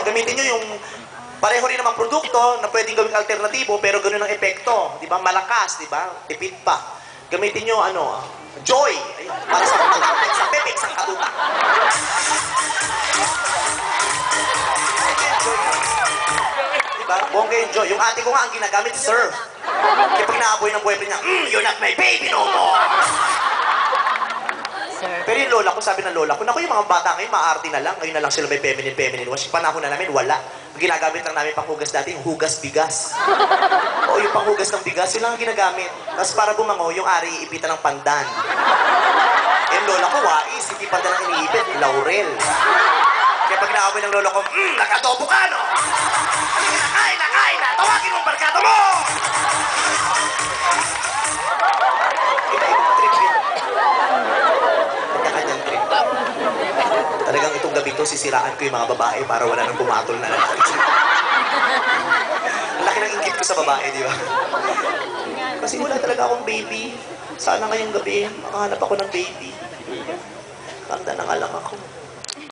gamitin nyo yung pareho rin namang produkto na pwedeng gawing alternatibo, pero gano'n ang epekto. Di ba? Malakas, di ba? Tipid pa. Gamitin nyo, Joy. Ayun, para sa Pepex ang katutak. Diba? Bongga yung Joy. Yung ate ko nga ang ginagamit, Surf. Kaya pag naaboy ng boyfriend niya, you're not my baby no more. Pero yung lola ko, sabi ng lola ko, naku, yung mga bata ngayon, maarte na lang. Ngayon na lang sila may feminine wash. Panahon na namin, wala. Ang ginagamit lang namin panghugas dati, yung hugas bigas. O yung panghugas ng bigas, yun lang ang ginagamit. Tapos para bumango, yung ari iipitan ng pandan. Eh, lola ko, wais, hindi pandan ang iniipit, laurel. Kaya pag naamoy ng lola ko, nakadobo ka, no? Nakain na! Tawagin mo ang barkada mo! Iba-ibang trip yun. Kanya-kanyang trip. Talagang itong gabi to, sisiraan ko yung mga babae para wala nang pumatol na lalaki. Ang laki ng inggit ko sa babae, di ba? Kasi wala talaga akong baby. Sana ngayong gabi, makahanap ako ng baby. Tanda na nga lang ako.